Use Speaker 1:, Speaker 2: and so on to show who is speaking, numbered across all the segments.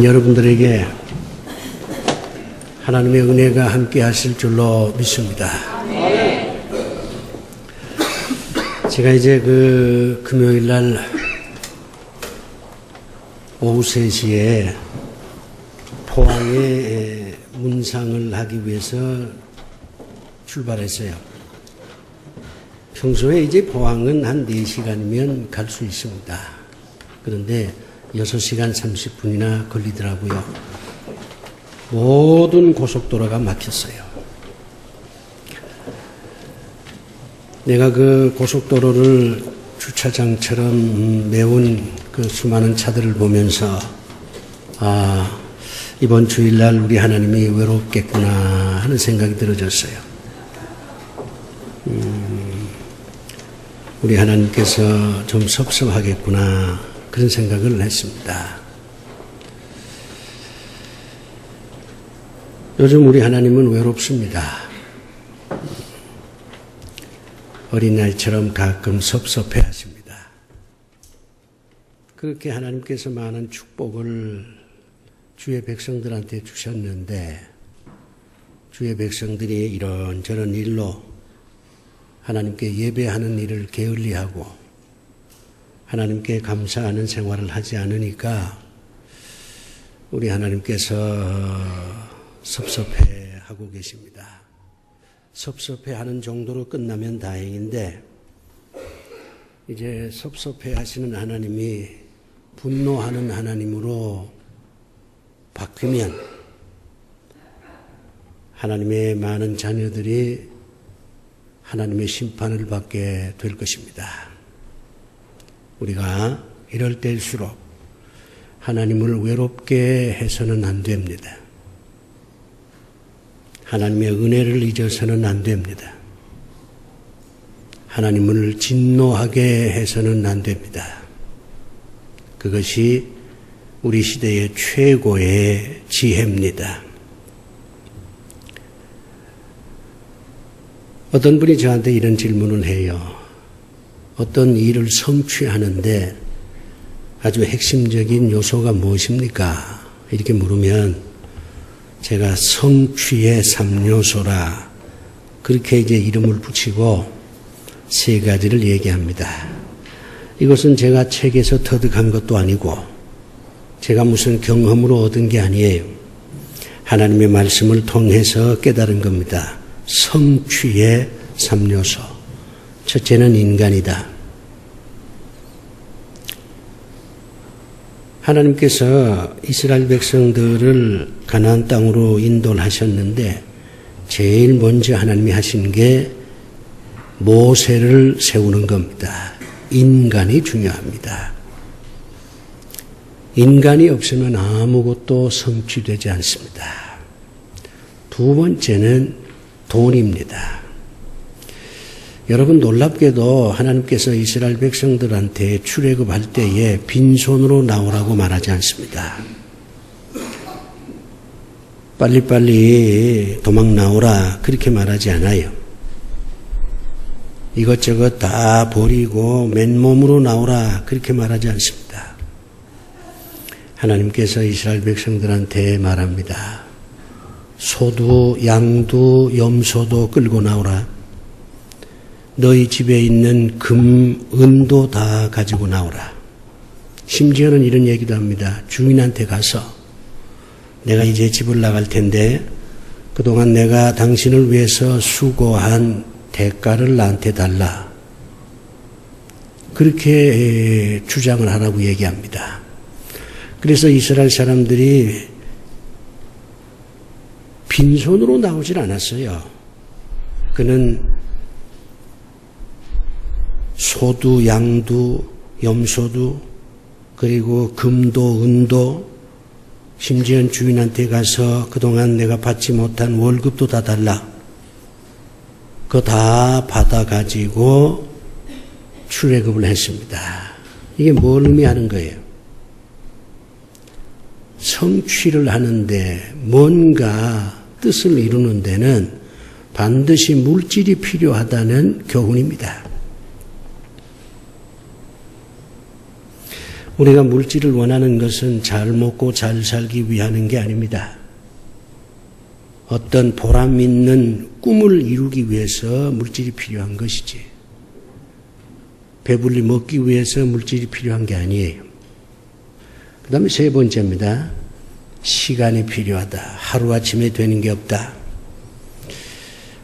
Speaker 1: 여러분들에게 하나님의 은혜가 함께 하실 줄로 믿습니다. 제가 이제 금요일 날 오후 3시에 포항에 문상을 하기 위해서 출발했어요. 평소에 이제 포항은 한 4시간이면 갈 수 있습니다. 그런데 6시간 30분이나 걸리더라고요. 모든 고속도로가 막혔어요. 내가 그 고속도로를 주차장처럼 메운 그 수많은 차들을 보면서 이번 주일날 우리 하나님이 외롭겠구나 하는 생각이 들어졌어요. 우리 하나님께서 좀 섭섭하겠구나 그런 생각을 했습니다. 요즘 우리 하나님은 외롭습니다. 어린아이처럼 가끔 섭섭해 하십니다. 그렇게 하나님께서 많은 축복을 주의 백성들한테 주셨는데 주의 백성들이 이런저런 일로 하나님께 예배하는 일을 게을리하고 하나님께 감사하는 생활을 하지 않으니까 우리 하나님께서 섭섭해하고 계십니다. 섭섭해하는 정도로 끝나면 다행인데 이제 섭섭해하시는 하나님이 분노하는 하나님으로 바뀌면 하나님의 많은 자녀들이 하나님의 심판을 받게 될 것입니다. 우리가 이럴 때일수록 하나님을 외롭게 해서는 안 됩니다. 하나님의 은혜를 잊어서는 안 됩니다. 하나님을 진노하게 해서는 안 됩니다. 그것이 우리 시대의 최고의 지혜입니다. 어떤 분이 저한테 이런 질문을 해요. 어떤 일을 성취하는데 아주 핵심적인 요소가 무엇입니까? 이렇게 물으면 제가 성취의 3요소라 그렇게 이제 이름을 붙이고 3가지를 얘기합니다. 이것은 제가 책에서 터득한 것도 아니고 제가 무슨 경험으로 얻은 게 아니에요. 하나님의 말씀을 통해서 깨달은 겁니다. 성취의 3요소. 첫째는 인간이다. 하나님께서 이스라엘 백성들을 가나안 땅으로 인도를 하셨는데 제일 먼저 하나님이 하신 게 모세를 세우는 겁니다. 인간이 중요합니다. 인간이 없으면 아무것도 성취되지 않습니다. 두 번째는 돈입니다. 여러분 놀랍게도 하나님께서 이스라엘 백성들한테 출애굽할 때에 빈손으로 나오라고 말하지 않습니다. 빨리빨리 도망 나오라 그렇게 말하지 않아요. 이것저것 다 버리고 맨몸으로 나오라 그렇게 말하지 않습니다. 하나님께서 이스라엘 백성들한테 말합니다. 소도 양도 염소도 끌고 나오라. 너희 집에 있는 금, 은도 다 가지고 나오라. 심지어는 이런 얘기도 합니다. 주인한테 가서 내가 이제 집을 나갈 텐데 그동안 내가 당신을 위해서 수고한 대가를 나한테 달라. 그렇게 주장을 하라고 얘기합니다. 그래서 이스라엘 사람들이 빈손으로 나오질 않았어요. 그는 소도 양도 염소도 그리고 금도 은도 심지어 주인한테 가서 그동안 내가 받지 못한 월급도 다 달라. 그거 다 받아가지고 출애굽을 했습니다. 이게 뭘 의미하는 거예요? 성취를 하는데 뭔가 뜻을 이루는 데는 반드시 물질이 필요하다는 교훈입니다. 우리가 물질을 원하는 것은 잘 먹고 잘 살기 위하는 게 아닙니다. 어떤 보람 있는 꿈을 이루기 위해서 물질이 필요한 것이지, 배불리 먹기 위해서 물질이 필요한 게 아니에요. 그 다음에 세 번째입니다. 시간이 필요하다. 하루아침에 되는 게 없다.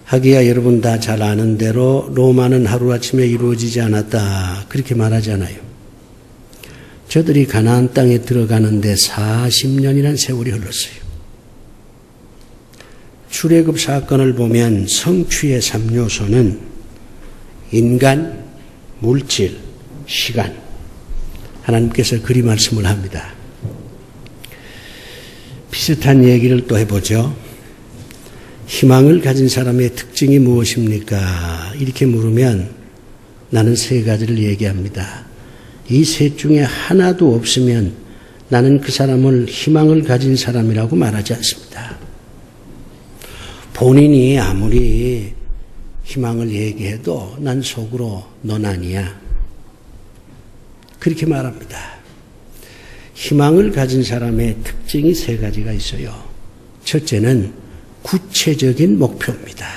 Speaker 1: 하기야 여러분 다 잘 아는 대로 로마는 하루아침에 이루어지지 않았다. 그렇게 말하잖아요. 저들이 가나안 땅에 들어가는데 40년이라는 세월이 흘렀어요. 출애굽 사건을 보면 성취의 3요소는 인간, 물질, 시간. 하나님께서 그리 말씀을 합니다. 비슷한 얘기를 또 해보죠. 희망을 가진 사람의 특징이 무엇입니까? 이렇게 물으면 나는 세 가지를 얘기합니다. 이 셋 중에 하나도 없으면 나는 그 사람을 희망을 가진 사람이라고 말하지 않습니다. 본인이 아무리 희망을 얘기해도 난 속으로 넌 아니야. 그렇게 말합니다. 희망을 가진 사람의 특징이 세 가지가 있어요. 첫째는 구체적인 목표입니다.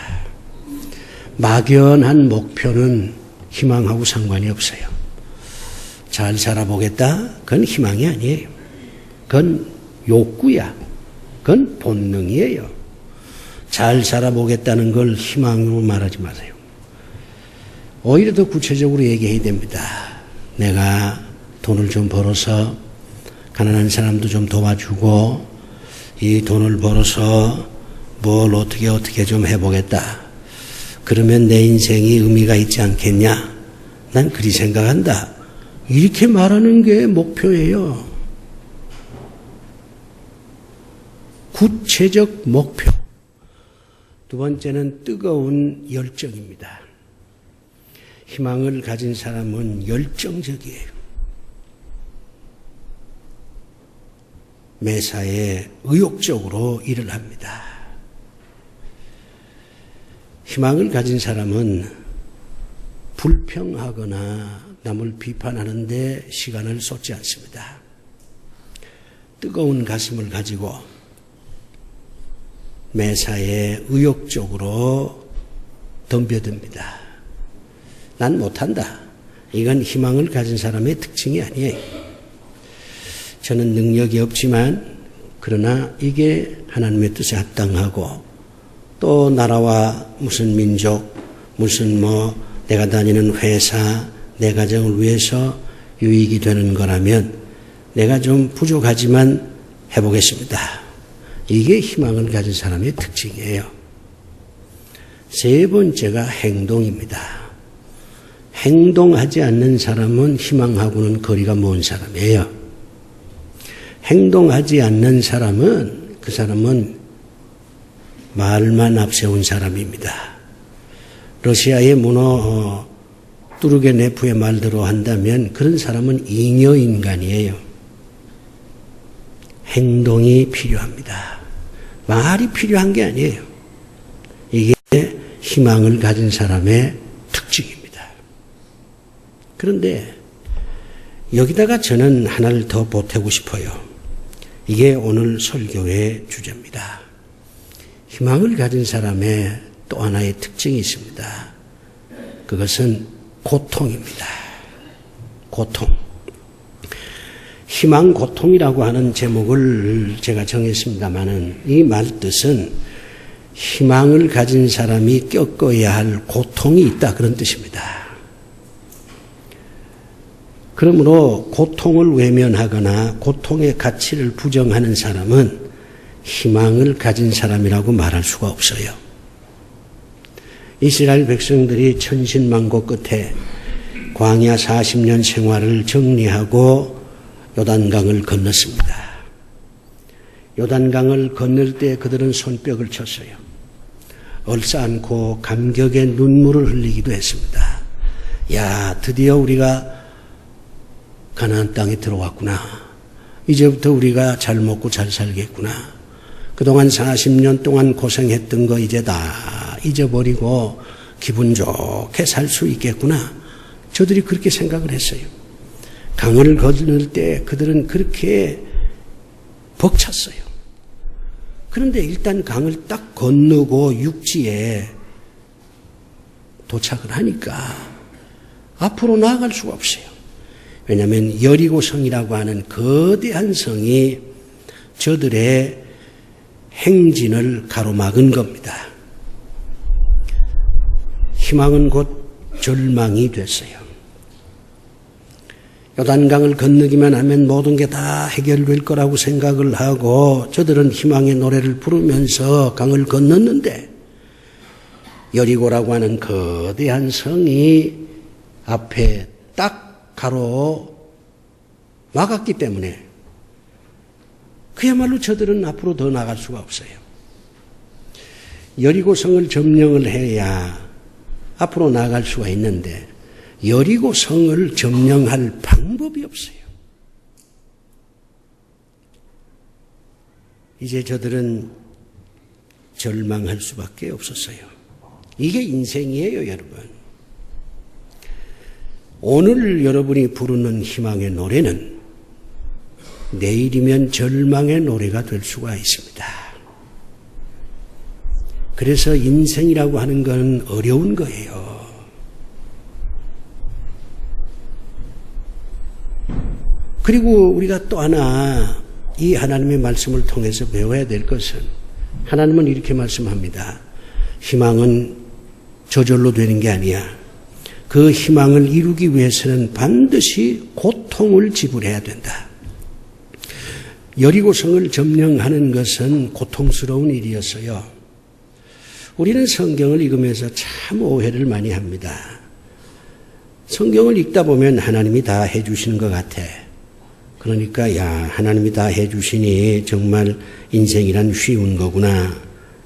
Speaker 1: 막연한 목표는 희망하고 상관이 없어요. 잘 살아보겠다? 그건 희망이 아니에요. 그건 욕구야. 그건 본능이에요. 잘 살아보겠다는 걸 희망으로 말하지 마세요. 오히려 더 구체적으로 얘기해야 됩니다. 내가 돈을 좀 벌어서 가난한 사람도 좀 도와주고 이 돈을 벌어서 뭘 어떻게 좀 해보겠다. 그러면 내 인생이 의미가 있지 않겠냐? 난 그리 생각한다. 이렇게 말하는 게 목표예요. 구체적 목표. 두 번째는 뜨거운 열정입니다. 희망을 가진 사람은 열정적이에요. 매사에 의욕적으로 일을 합니다. 희망을 가진 사람은 불평하거나 남을 비판하는데 시간을 쏟지 않습니다. 뜨거운 가슴을 가지고 매사에 의욕적으로 덤벼듭니다. 난 못한다. 이건 희망을 가진 사람의 특징이 아니에요. 저는 능력이 없지만 그러나 이게 하나님의 뜻에 합당하고 또 나라와 무슨 민족, 무슨 내가 다니는 회사, 내 가정을 위해서 유익이 되는 거라면 내가 좀 부족하지만 해보겠습니다. 이게 희망을 가진 사람의 특징이에요. 세 번째가 행동입니다. 행동하지 않는 사람은 희망하고는 거리가 먼 사람이에요. 행동하지 않는 사람은 그 사람은 말만 앞세운 사람입니다. 러시아의 문어 뚜르게네프의 말대로 한다면 그런 사람은 잉여인간이에요. 행동이 필요합니다. 말이 필요한 게 아니에요. 이게 희망을 가진 사람의 특징입니다. 그런데 여기다가 저는 하나를 더 보태고 싶어요. 이게 오늘 설교의 주제입니다. 희망을 가진 사람의 또 하나의 특징이 있습니다. 그것은 고통입니다. 고통. 희망 고통이라고 하는 제목을 제가 정했습니다마는 이 말 뜻은 희망을 가진 사람이 겪어야 할 고통이 있다 그런 뜻입니다. 그러므로 고통을 외면하거나 고통의 가치를 부정하는 사람은 희망을 가진 사람이라고 말할 수가 없어요. 이스라엘 백성들이 천신만고 끝에 광야 40년 생활을 정리하고 요단강을 건넜습니다. 요단강을 건널 때 그들은 손뼉을 쳤어요. 얼싸안고 감격의 눈물을 흘리기도 했습니다. 야, 드디어 우리가 가나안 땅에 들어왔구나. 이제부터 우리가 잘 먹고 잘 살겠구나. 그동안 40년 동안 고생했던 거 이제 다 잊어버리고 기분 좋게 살 수 있겠구나. 저들이 그렇게 생각을 했어요. 강을 건널 때 그들은 그렇게 벅찼어요. 그런데 일단 강을 딱 건너고 육지에 도착을 하니까 앞으로 나아갈 수가 없어요. 왜냐하면 여리고성이라고 하는 거대한 성이 저들의 행진을 가로막은 겁니다. 희망은 곧 절망이 됐어요. 요단강을 건너기만 하면 모든 게 다 해결될 거라고 생각을 하고 저들은 희망의 노래를 부르면서 강을 건넜는데 여리고라고 하는 거대한 성이 앞에 딱 가로 막았기 때문에 그야말로 저들은 앞으로 더 나갈 수가 없어요. 여리고성을 점령을 해야 앞으로 나갈 수가 있는데 여리고성을 점령할 방법이 없어요. 이제 저들은 절망할 수밖에 없었어요. 이게 인생이에요, 여러분. 오늘 여러분이 부르는 희망의 노래는 내일이면 절망의 노래가 될 수가 있습니다. 그래서 인생이라고 하는 건 어려운 거예요. 그리고 우리가 또 하나 이 하나님의 말씀을 통해서 배워야 될 것은 하나님은 이렇게 말씀합니다. 희망은 저절로 되는 게 아니야. 그 희망을 이루기 위해서는 반드시 고통을 지불해야 된다. 여리고성을 점령하는 것은 고통스러운 일이었어요. 우리는 성경을 읽으면서 참 오해를 많이 합니다. 성경을 읽다 보면 하나님이 다 해주시는 것 같아. 그러니까 하나님이 다 해주시니 정말 인생이란 쉬운 거구나.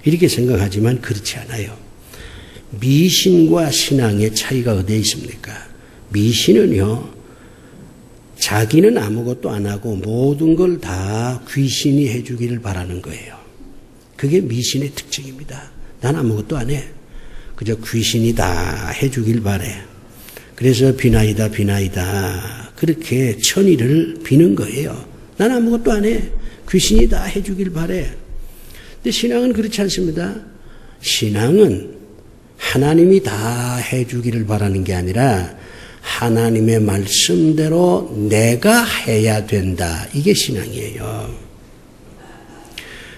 Speaker 1: 이렇게 생각하지만 그렇지 않아요. 미신과 신앙의 차이가 어디에 있습니까? 미신은요, 자기는 아무것도 안 하고 모든 걸 다 귀신이 해주기를 바라는 거예요. 그게 미신의 특징입니다. 난 아무것도 안 해. 그저 귀신이 다 해주길 바래. 그래서 비나이다 비나이다 그렇게 천의를 비는 거예요. 난 아무것도 안 해. 귀신이 다 해주길 바래. 근데 신앙은 그렇지 않습니다. 신앙은 하나님이 다 해주기를 바라는 게 아니라 하나님의 말씀대로 내가 해야 된다. 이게 신앙이에요.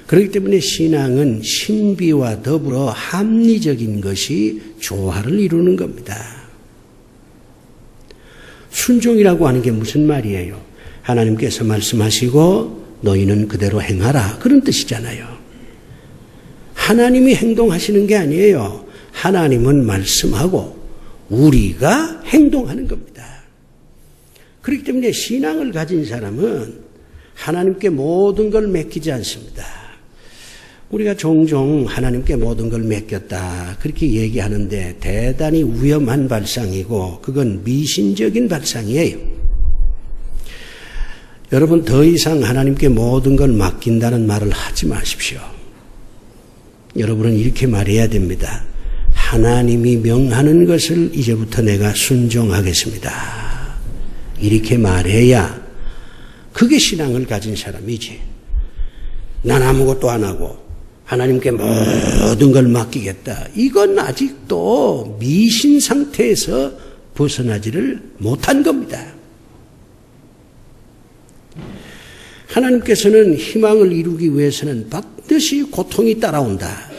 Speaker 1: 그렇기 때문에 신앙은 신비와 더불어 합리적인 것이 조화를 이루는 겁니다. 순종이라고 하는 게 무슨 말이에요? 하나님께서 말씀하시고 너희는 그대로 행하라. 그런 뜻이잖아요. 하나님이 행동하시는 게 아니에요. 하나님은 말씀하고 우리가 행동하는 겁니다. 그렇기 때문에 신앙을 가진 사람은 하나님께 모든 걸 맡기지 않습니다. 우리가 종종 하나님께 모든 걸 맡겼다 그렇게 얘기하는데 대단히 위험한 발상이고 그건 미신적인 발상이에요. 여러분 더 이상 하나님께 모든 걸 맡긴다는 말을 하지 마십시오. 여러분은 이렇게 말해야 됩니다. 하나님이 명하는 것을 이제부터 내가 순종하겠습니다. 이렇게 말해야 그게 신앙을 가진 사람이지. 난 아무것도 안 하고 하나님께 모든 걸 맡기겠다. 이건 아직도 미신 상태에서 벗어나지를 못한 겁니다. 하나님께서는 희망을 이루기 위해서는 반드시 고통이 따라온다.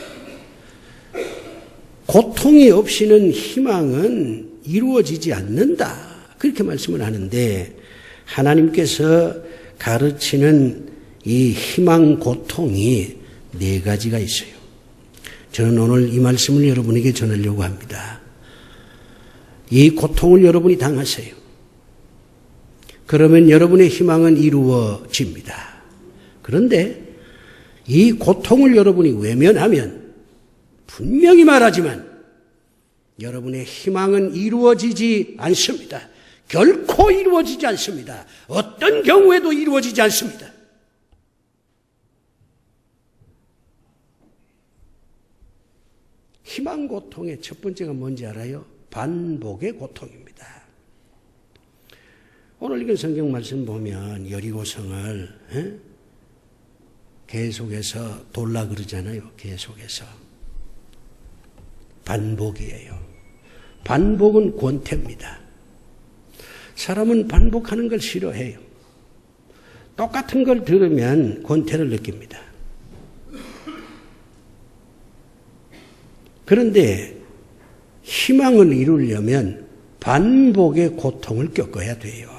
Speaker 1: 고통이 없이는 희망은 이루어지지 않는다. 그렇게 말씀을 하는데 하나님께서 가르치는 이 희망 고통이 네 가지가 있어요. 저는 오늘 이 말씀을 여러분에게 전하려고 합니다. 이 고통을 여러분이 당하세요. 그러면 여러분의 희망은 이루어집니다. 그런데 이 고통을 여러분이 외면하면 분명히 말하지만 여러분의 희망은 이루어지지 않습니다. 결코 이루어지지 않습니다. 어떤 경우에도 이루어지지 않습니다. 희망 고통의 첫 번째가 뭔지 알아요? 반복의 고통입니다. 오늘 읽은 성경 말씀 보면 여리고성을 계속해서 돌라 그러잖아요. 계속해서. 반복이에요. 반복은 권태입니다. 사람은 반복하는 걸 싫어해요. 똑같은 걸 들으면 권태를 느낍니다. 그런데 희망을 이루려면 반복의 고통을 겪어야 돼요.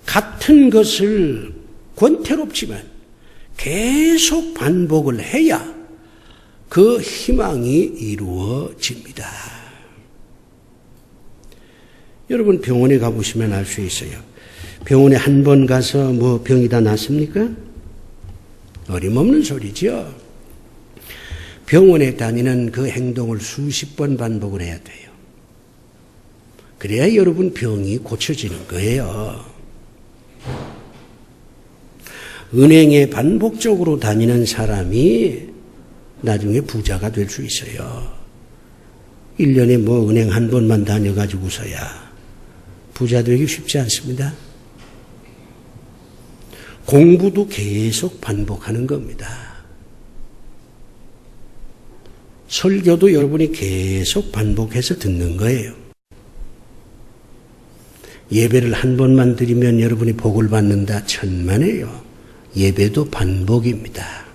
Speaker 1: 같은 것을 권태롭지만 계속 반복을 해야 그 희망이 이루어집니다. 여러분 병원에 가보시면 알 수 있어요. 병원에 한 번 가서 뭐 병이 다 낫습니까? 어림없는 소리죠. 병원에 다니는 그 행동을 수십 번 반복을 해야 돼요. 그래야 여러분 병이 고쳐지는 거예요. 은행에 반복적으로 다니는 사람이 나중에 부자가 될 수 있어요. 1년에 뭐 은행 한 번만 다녀가지고서야 부자 되기 쉽지 않습니다. 공부도 계속 반복하는 겁니다. 설교도 여러분이 계속 반복해서 듣는 거예요. 예배를 한 번만 드리면 여러분이 복을 받는다 천만에요. 예배도 반복입니다.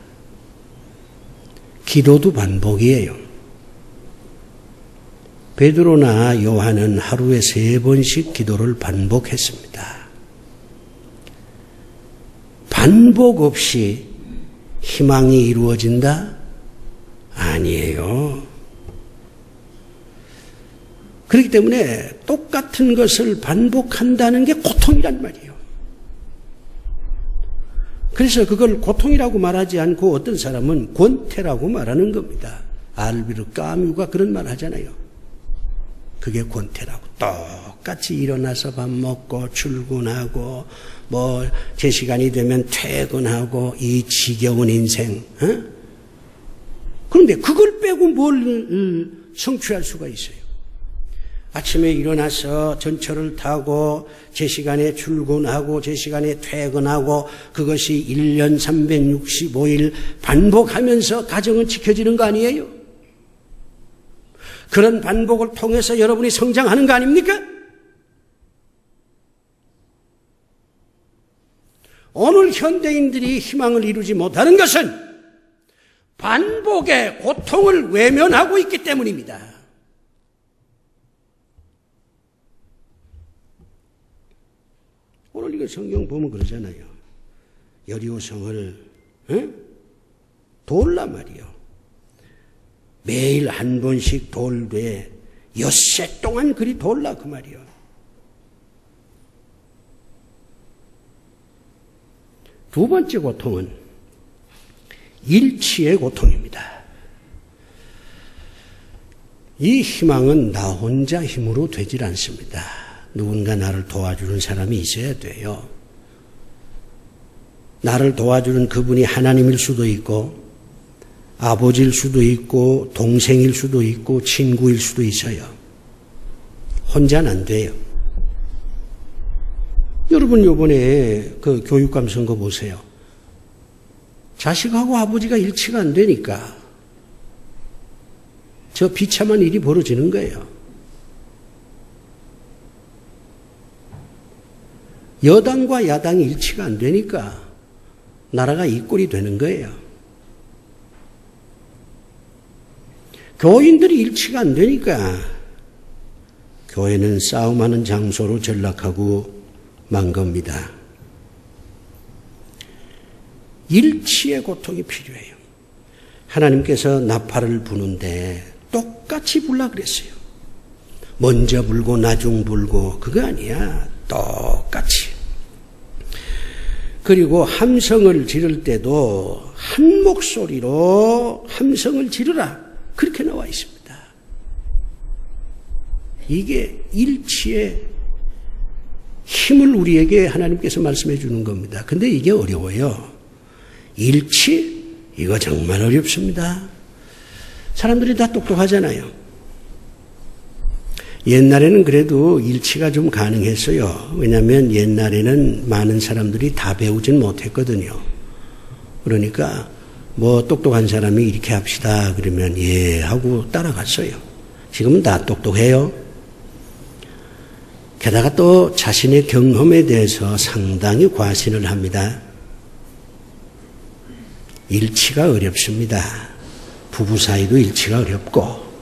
Speaker 1: 기도도 반복이에요. 베드로나 요한은 하루에 3번씩 기도를 반복했습니다. 반복 없이 희망이 이루어진다? 아니에요. 그렇기 때문에 똑같은 것을 반복한다는 게 고통이란 말이에요. 그래서 그걸 고통이라고 말하지 않고 어떤 사람은 권태라고 말하는 겁니다. 알비르 까뮤가 그런 말 하잖아요. 그게 권태라고. 똑같이 일어나서 밥 먹고 출근하고 뭐 제 시간이 되면 퇴근하고 이 지겨운 인생. 그런데 그걸 빼고 뭘 성취할 수가 있어요? 아침에 일어나서 전철을 타고 제 시간에 출근하고 제 시간에 퇴근하고 그것이 1년 365일 반복하면서 가정은 지켜지는 거 아니에요? 그런 반복을 통해서 여러분이 성장하는 거 아닙니까? 오늘 현대인들이 희망을 이루지 못하는 것은 반복의 고통을 외면하고 있기 때문입니다. 오늘 이거 성경 보면 그러잖아요. 여리고성을 돌란 말이요. 매일 한 번씩 돌되 엿새 동안 그리 돌라 그 말이요. 두 번째 고통은 일치의 고통입니다. 이 희망은 나 혼자 힘으로 되질 않습니다. 누군가 나를 도와주는 사람이 있어야 돼요. 나를 도와주는 그분이 하나님일 수도 있고 아버지일 수도 있고 동생일 수도 있고 친구일 수도 있어요. 혼자는 안 돼요. 여러분 요번에 그 교육감 선거 보세요. 자식하고 아버지가 일치가 안 되니까 저 비참한 일이 벌어지는 거예요. 여당과 야당이 일치가 안 되니까 나라가 이 꼴이 되는 거예요. 교인들이 일치가 안 되니까 교회는 싸움하는 장소로 전락하고 만 겁니다. 일치의 고통이 필요해요. 하나님께서 나팔을 부는데 똑같이 불라 그랬어요. 먼저 불고 나중 불고 그거 아니야. 똑같이. 그리고 함성을 지를 때도 한 목소리로 함성을 지르라. 그렇게 나와 있습니다. 이게 일치의 힘을 우리에게 하나님께서 말씀해 주는 겁니다. 근데 이게 어려워요. 일치? 이거 정말 어렵습니다. 사람들이 다 똑똑하잖아요. 옛날에는 그래도 일치가 좀 가능했어요. 왜냐하면 옛날에는 많은 사람들이 다 배우진 못했거든요. 그러니까 뭐 똑똑한 사람이 이렇게 합시다 그러면 예 하고 따라갔어요. 지금은 다 똑똑해요. 게다가 또 자신의 경험에 대해서 상당히 과신을 합니다. 일치가 어렵습니다. 부부 사이도 일치가 어렵고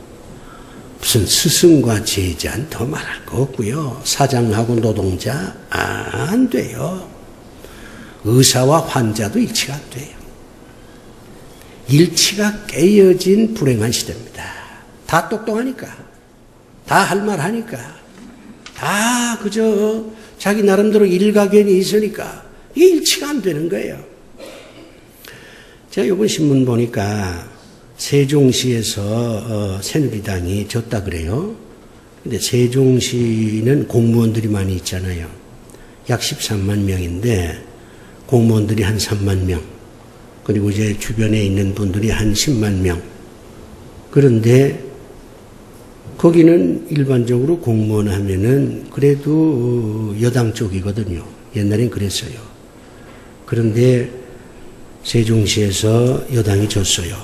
Speaker 1: 무슨 스승과 제자는 더 말할 거 없고요. 사장하고 노동자 안 돼요. 의사와 환자도 일치가 안 돼요. 일치가 깨어진 불행한 시대입니다. 다 똑똑하니까, 다 할 말 하니까, 다 그저 자기 나름대로 일가견이 있으니까 이게 일치가 안 되는 거예요. 제가 이번 신문 보니까 세종시에서 새누리당이 졌다 그래요. 근데 세종시는 공무원들이 많이 있잖아요. 약 13만 명인데 공무원들이 한 3만 명, 그리고 이제 주변에 있는 분들이 한 10만 명. 그런데 거기는 일반적으로 공무원 하면은 그래도 여당 쪽이거든요. 옛날엔 그랬어요. 그런데 세종시에서 여당이 졌어요.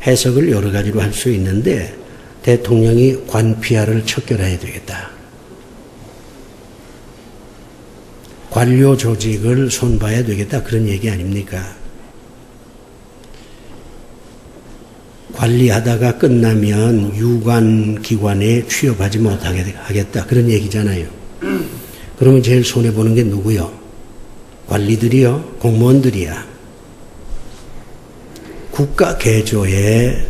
Speaker 1: 해석을 여러 가지로 할 수 있는데 대통령이 관피아를 척결해야 되겠다. 관료 조직을 손봐야 되겠다. 그런 얘기 아닙니까? 관리하다가 끝나면 유관기관에 취업하지 못하게 하겠다. 그런 얘기잖아요. 그러면 제일 손해보는 게 누구요? 관리들이요? 공무원들이야. 국가 개조에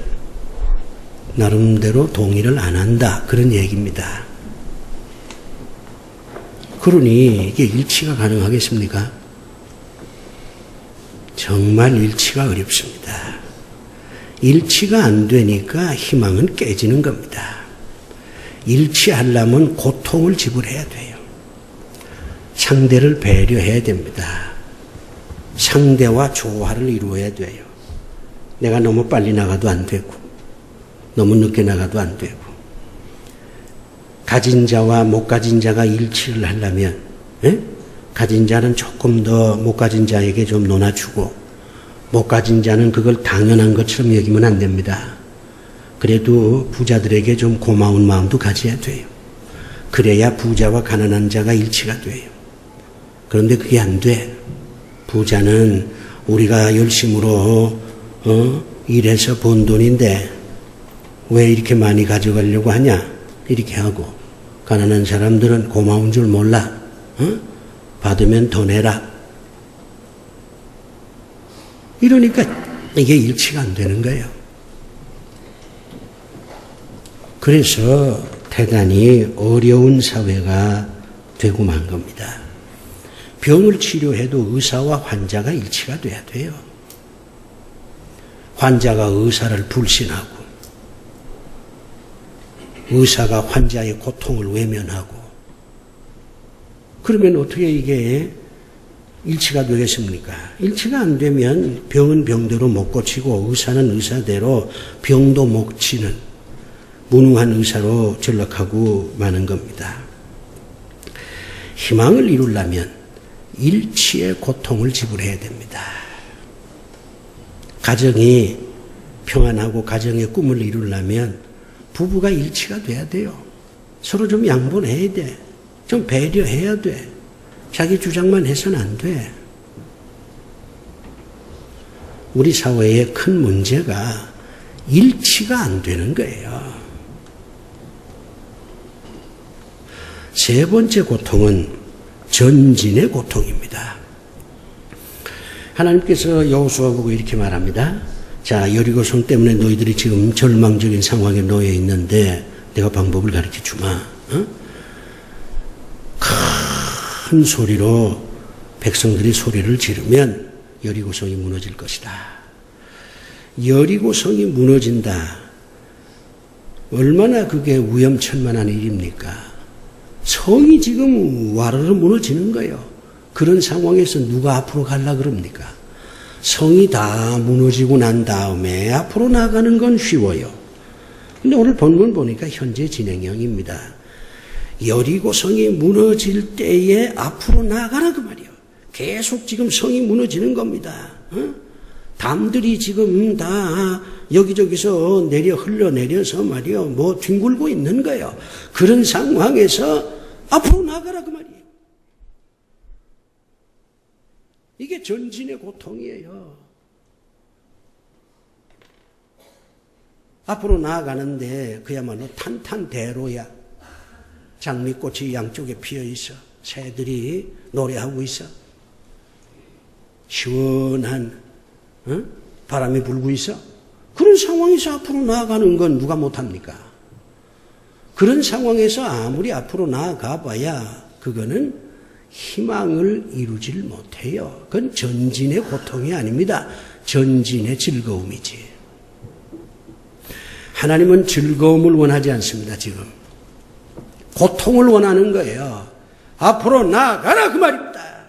Speaker 1: 나름대로 동의를 안 한다. 그런 얘기입니다. 그러니 이게 일치가 가능하겠습니까? 정말 일치가 어렵습니다. 일치가 안 되니까 희망은 깨지는 겁니다. 일치하려면 고통을 지불해야 돼요. 상대를 배려해야 됩니다. 상대와 조화를 이루어야 돼요. 내가 너무 빨리 나가도 안 되고 너무 늦게 나가도 안 되고 가진 자와 못 가진 자가 일치를 하려면 가진 자는 조금 더 못 가진 자에게 좀 논아주고 못 가진 자는 그걸 당연한 것처럼 여기면 안 됩니다. 그래도 부자들에게 좀 고마운 마음도 가져야 돼요. 그래야 부자와 가난한 자가 일치가 돼요. 그런데 그게 안 돼. 부자는 우리가 열심으로 일해서 번 돈인데 왜 이렇게 많이 가져가려고 하냐? 이렇게 하고 가난한 사람들은 고마운 줄 몰라. 받으면 더 내라. 이러니까 이게 일치가 안 되는 거예요. 그래서 대단히 어려운 사회가 되고 만 겁니다. 병을 치료해도 의사와 환자가 일치가 돼야 돼요. 환자가 의사를 불신하고 의사가 환자의 고통을 외면하고 그러면 어떻게 이게 일치가 되겠습니까? 일치가 안 되면 병은 병대로 못 고치고 의사는 의사대로 병도 못 치는 무능한 의사로 전락하고 마는 겁니다. 희망을 이루려면 일치의 고통을 지불해야 됩니다. 가정이 평안하고 가정의 꿈을 이루려면 부부가 일치가 돼야 돼요. 서로 좀 양보해야 돼. 좀 배려해야 돼. 자기 주장만 해서는 안 돼. 우리 사회의 큰 문제가 일치가 안 되는 거예요. 세 번째 고통은 전진의 고통입니다. 하나님께서 여호수아 보고 이렇게 말합니다. 자, 여리고성 때문에 너희들이 지금 절망적인 상황에 놓여 있는데 내가 방법을 가르쳐 주마. 큰 소리로 백성들이 소리를 지르면 여리고성이 무너질 것이다. 여리고성이 무너진다. 얼마나 그게 위험천만한 일입니까? 성이 지금 와르르 무너지는 거예요. 그런 상황에서 누가 앞으로 가려고 그럽니까? 성이 다 무너지고 난 다음에 앞으로 나가는 건 쉬워요. 근데 오늘 본문 보니까 현재 진행형입니다. 여리고성이 무너질 때에 앞으로 나아가라 그 말이요. 계속 지금 성이 무너지는 겁니다. 담들이 지금 다 여기저기서 흘러내려서 말이요. 뭐 뒹굴고 있는 거예요. 그런 상황에서 앞으로 나아가라 그 말이에요. 이게 전진의 고통이에요. 앞으로 나아가는데 그야말로 탄탄대로야. 장미꽃이 양쪽에 피어 있어. 새들이 노래하고 있어. 시원한 바람이 불고 있어. 그런 상황에서 앞으로 나아가는 건 누가 못합니까? 그런 상황에서 아무리 앞으로 나아가 봐야 그거는 희망을 이루질 못해요. 그건 전진의 고통이 아닙니다. 전진의 즐거움이지. 하나님은 즐거움을 원하지 않습니다. 지금 고통을 원하는 거예요. 앞으로 나아가라 그 말입니다.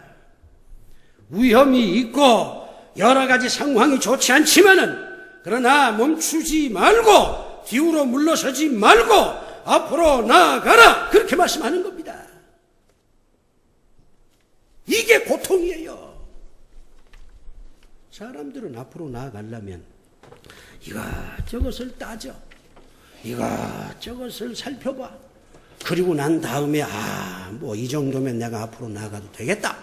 Speaker 1: 위험이 있고 여러 가지 상황이 좋지 않지만은 그러나 멈추지 말고 뒤로 물러서지 말고 앞으로 나아가라 그렇게 말씀하는 겁니다. 이게 고통이에요. 사람들은 앞으로 나아가려면 이것저것을 따져. 이것저것을 살펴봐. 그리고 난 다음에 뭐 이 정도면 내가 앞으로 나아가도 되겠다.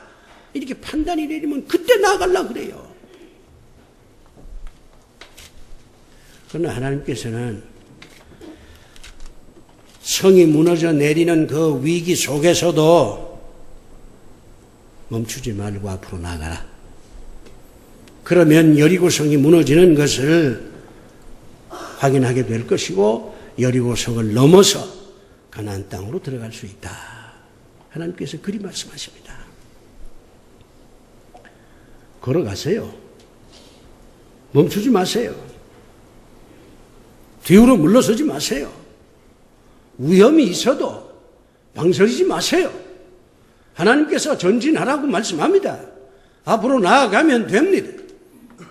Speaker 1: 이렇게 판단이 내리면 그때 나아가려고 그래요. 그러나 하나님께서는 성이 무너져 내리는 그 위기 속에서도 멈추지 말고 앞으로 나아가라. 그러면 여리고성이 무너지는 것을 확인하게 될 것이고 여리고성을 넘어서 가나안 땅으로 들어갈 수 있다. 하나님께서 그리 말씀하십니다. 걸어가세요. 멈추지 마세요. 뒤로 물러서지 마세요. 위험이 있어도 망설이지 마세요. 하나님께서 전진하라고 말씀합니다. 앞으로 나아가면 됩니다.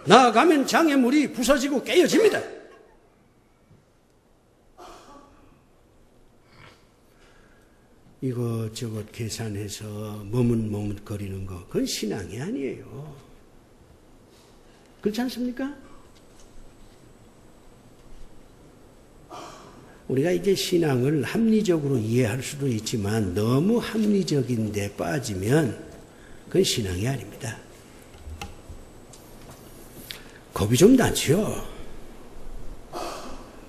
Speaker 1: 나아가면 장애물이 부서지고 깨어집니다. 이것저것 계산해서 머뭇머뭇거리는 거, 그건 신앙이 아니에요. 그렇지 않습니까? 우리가 이제 신앙을 합리적으로 이해할 수도 있지만 너무 합리적인 데 빠지면 그건 신앙이 아닙니다. 겁이 좀 나죠.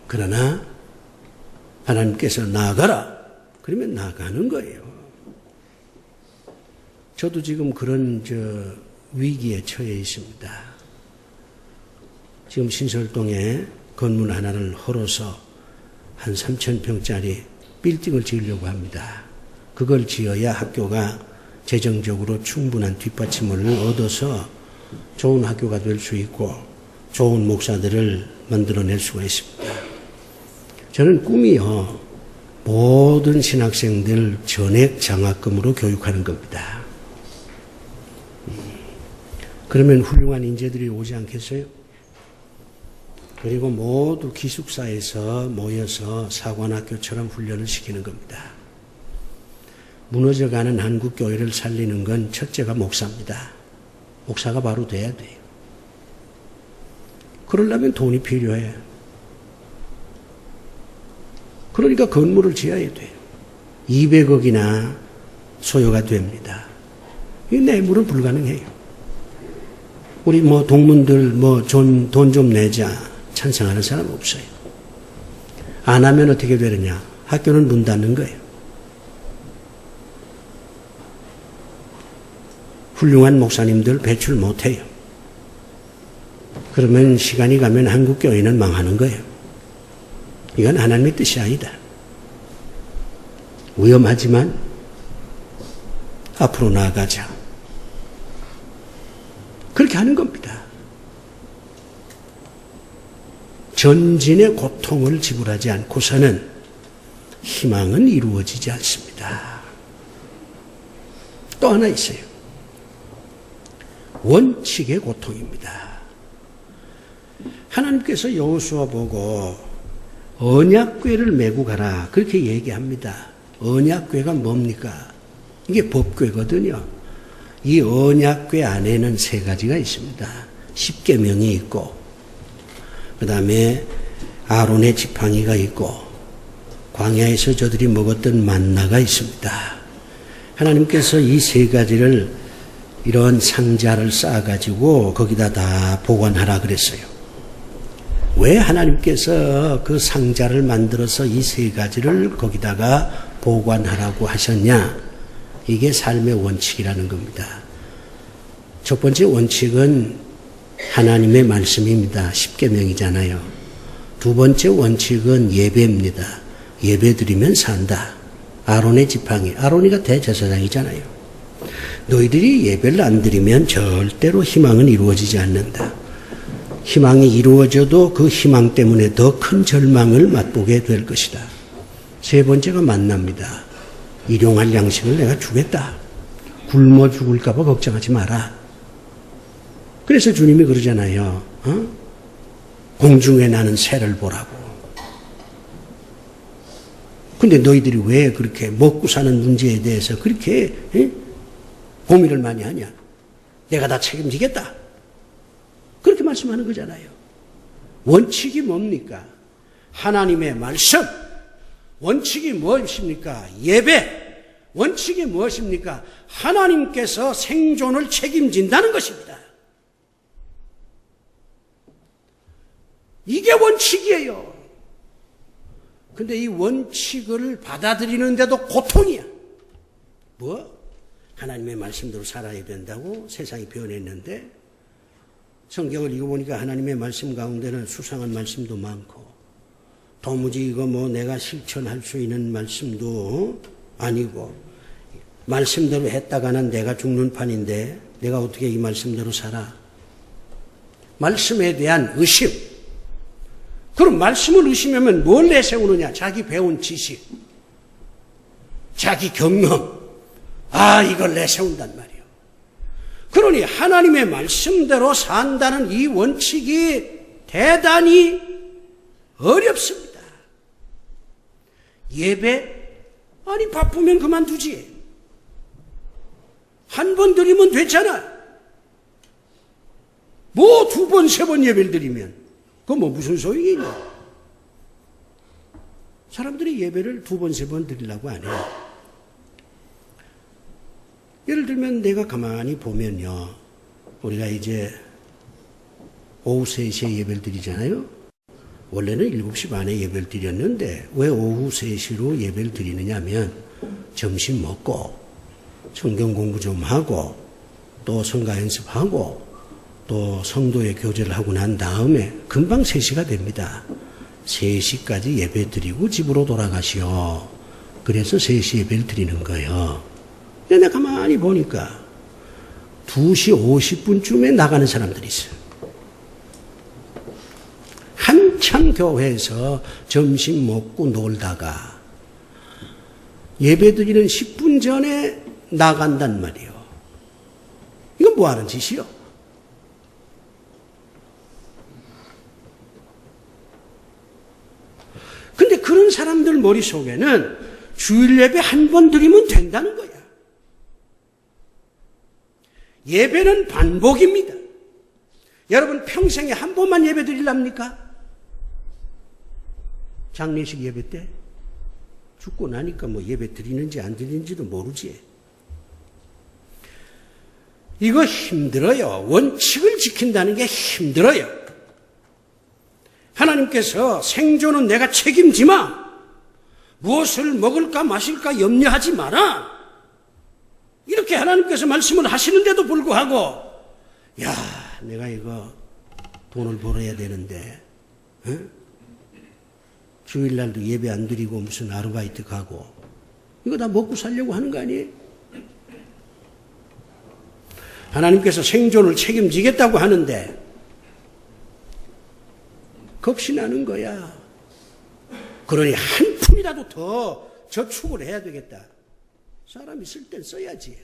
Speaker 1: 그러나 하나님께서 나아가라. 그러면 나아가는 거예요. 저도 지금 그런 위기에 처해 있습니다. 지금 신설동에 건물 하나를 헐어서 한 3,000평짜리 빌딩을 지으려고 합니다. 그걸 지어야 학교가 재정적으로 충분한 뒷받침을 얻어서 좋은 학교가 될 수 있고 좋은 목사들을 만들어낼 수가 있습니다. 저는 꿈이요. 모든 신학생들 전액 장학금으로 교육하는 겁니다. 그러면 훌륭한 인재들이 오지 않겠어요? 그리고 모두 기숙사에서 모여서 사관학교처럼 훈련을 시키는 겁니다. 무너져가는 한국교회를 살리는 건 첫째가 목사입니다. 목사가 바로 돼야 돼요. 그러려면 돈이 필요해. 그러니까 건물을 지어야 돼요. 200억이나 소요가 됩니다. 이 뇌물은 불가능해요. 우리 동문들 돈 좀 내자 찬성하는 사람 없어요. 안 하면 어떻게 되느냐? 학교는 문 닫는 거예요. 훌륭한 목사님들 배출 못해요. 그러면 시간이 가면 한국교회는 망하는 거예요. 이건 하나님의 뜻이 아니다. 위험하지만 앞으로 나아가자. 그렇게 하는 겁니다. 전진의 고통을 지불하지 않고서는 희망은 이루어지지 않습니다. 또 하나 있어요. 원칙의 고통입니다. 하나님께서 여호수아 보고 언약궤를 메고 가라. 그렇게 얘기합니다. 언약궤가 뭡니까? 이게 법궤거든요. 이 언약궤 안에는 세 가지가 있습니다. 십계명이 있고, 그 다음에 아론의 지팡이가 있고, 광야에서 저들이 먹었던 만나가 있습니다. 하나님께서 이 세 가지를 이런 상자를 쌓아가지고 거기다 다 보관하라 그랬어요. 왜 하나님께서 그 상자를 만들어서 이 세 가지를 거기다가 보관하라고 하셨냐? 이게 삶의 원칙이라는 겁니다. 첫 번째 원칙은 하나님의 말씀입니다. 십계명이잖아요. 두 번째 원칙은 예배입니다. 예배 드리면 산다. 아론의 지팡이. 아론이가 대제사장이잖아요. 너희들이 예배를 안 드리면 절대로 희망은 이루어지지 않는다. 희망이 이루어져도 그 희망 때문에 더 큰 절망을 맛보게 될 것이다. 세 번째가 만납니다. 일용할 양식을 내가 주겠다. 굶어 죽을까 봐 걱정하지 마라. 그래서 주님이 그러잖아요. 공중에 나는 새를 보라고. 근데 너희들이 왜 그렇게 먹고 사는 문제에 대해서 그렇게 고민을 많이 하냐? 내가 다 책임지겠다. 그렇게 말씀하는 거잖아요. 원칙이 뭡니까? 하나님의 말씀. 원칙이 무엇입니까? 예배. 원칙이 무엇입니까? 하나님께서 생존을 책임진다는 것입니다. 이게 원칙이에요. 근데 이 원칙을 받아들이는데도 고통이야. 뭐? 하나님의 말씀대로 살아야 된다고 세상이 변했는데 성경을 읽어보니까 하나님의 말씀 가운데는 수상한 말씀도 많고 도무지 이거 뭐 내가 실천할 수 있는 말씀도 아니고 말씀대로 했다가는 내가 죽는 판인데 내가 어떻게 이 말씀대로 살아? 말씀에 대한 의심. 그럼 말씀을 의심하면 뭘 내세우느냐? 자기 배운 지식, 자기 경험. 이걸 내세운단 말이에요. 그러니 하나님의 말씀대로 산다는 이 원칙이 대단히 어렵습니다. 예배? 아니 바쁘면 그만두지. 한 번 드리면 됐잖아. 뭐 두 번, 세 번 예배를 드리면 그거 뭐 무슨 소용이 있냐. 사람들이 예배를 두 번, 세 번 드리려고 안 해요. 예를 들면 내가 가만히 보면요. 우리가 이제 오후 3시에 예배를 드리잖아요. 원래는 7시 반에 예배를 드렸는데 왜 오후 3시로 예배를 드리느냐 하면 점심 먹고 성경 공부 좀 하고 또 성가 연습하고 또 성도의 교제를 하고 난 다음에 금방 3시가 됩니다. 3시까지 예배 드리고 집으로 돌아가시오. 그래서 3시 예배를 드리는 거예요. 근데 내가 가만히 보니까 2시 50분쯤에 나가는 사람들이 있어요. 한참 교회에서 점심 먹고 놀다가 예배 드리는 10분 전에 나간단 말이에요. 이건 뭐 하는 짓이요? 근데 그런 사람들 머릿속에는 주일 예배 한 번 드리면 된다는 거야. 예배는 반복입니다. 여러분 평생에 한 번만 예배 드리랍니까? 장례식 예배 때? 죽고 나니까 뭐 예배 드리는지 안 드리는지도 모르지. 이거 힘들어요. 원칙을 지킨다는 게 힘들어요. 하나님께서 생존은 내가 책임지마. 무엇을 먹을까 마실까 염려하지 마라. 이렇게 하나님께서 말씀을 하시는데도 불구하고 야, 내가 이거 돈을 벌어야 되는데 주일날도 예배 안 드리고 무슨 아르바이트 가고 이거 다 먹고 살려고 하는 거 아니에요? 하나님께서 생존을 책임지겠다고 하는데 겁이 나는 거야. 그러니 한 푼이라도 더 저축을 해야 되겠다. 사람이 쓸 땐 써야지.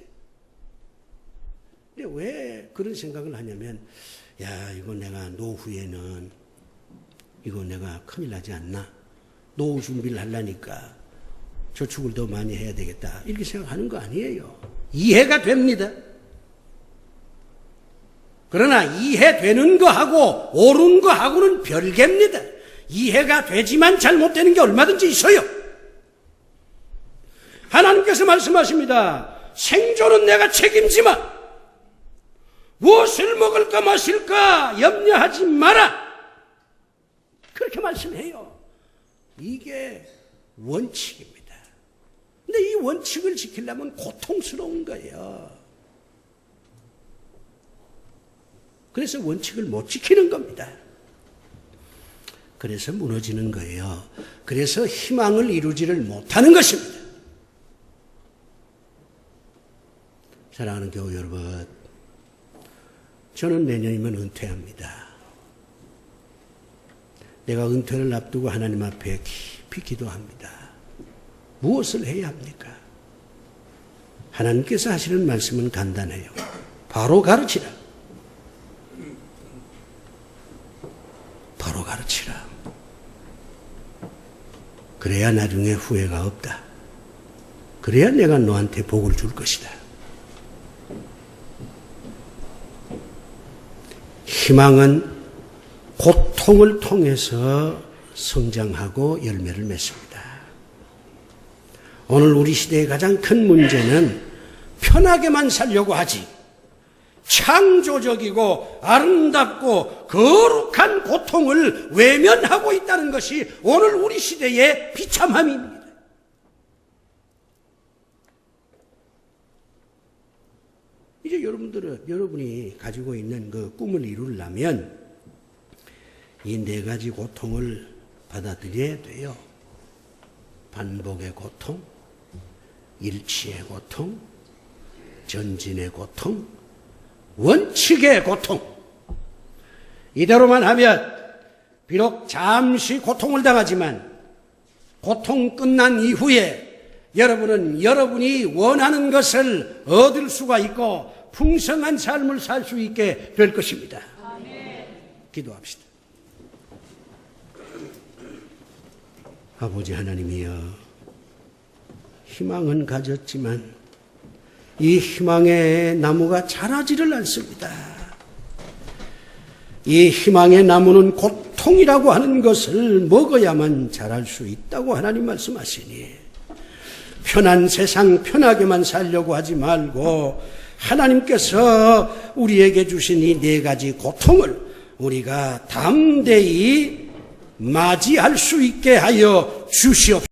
Speaker 1: 근데 왜 그런 생각을 하냐면 야, 이거 내가 노후에는 이거 내가 큰일 나지 않나? 노후 준비를 하려니까 저축을 더 많이 해야 되겠다. 이렇게 생각하는 거 아니에요. 이해가 됩니다. 그러나 이해되는 거하고 옳은 거하고는 별개입니다. 이해가 되지만 잘못되는 게 얼마든지 있어요. 하나님께서 말씀하십니다. 생존은 내가 책임지마. 무엇을 먹을까 마실까 염려하지 마라. 그렇게 말씀해요. 이게 원칙입니다. 근데 이 원칙을 지키려면 고통스러운 거예요. 그래서 원칙을 못 지키는 겁니다. 그래서 무너지는 거예요. 그래서 희망을 이루지를 못하는 것입니다. 사랑하는 교우 여러분, 저는 내년이면 은퇴합니다. 내가 은퇴를 앞두고 하나님 앞에 깊이 기도합니다. 무엇을 해야 합니까? 하나님께서 하시는 말씀은 간단해요. 바로 가르치라. 바로 가르치라. 그래야 나중에 후회가 없다. 그래야 내가 너한테 복을 줄 것이다. 희망은 고통을 통해서 성장하고 열매를 맺습니다. 오늘 우리 시대의 가장 큰 문제는 편하게만 살려고 하지, 창조적이고 아름답고 거룩한 고통을 외면하고 있다는 것이 오늘 우리 시대의 비참함입니다. 이제 여러분이 가지고 있는 그 꿈을 이루려면 이 네 가지 고통을 받아들여야 돼요. 반복의 고통, 일치의 고통, 전진의 고통, 원칙의 고통. 이대로만 하면 비록 잠시 고통을 당하지만 고통 끝난 이후에 여러분은 여러분이 원하는 것을 얻을 수가 있고 풍성한 삶을 살 수 있게 될 것입니다. 기도합시다. 아버지 하나님이여, 희망은 가졌지만 이 희망의 나무가 자라지를 않습니다. 이 희망의 나무는 고통이라고 하는 것을 먹어야만 자랄 수 있다고 하나님 말씀하시니, 편한 세상 편하게만 살려고 하지 말고 하나님께서 우리에게 주신 이 네 가지 고통을 우리가 담대히 맞이할 수 있게 하여 주시옵소서.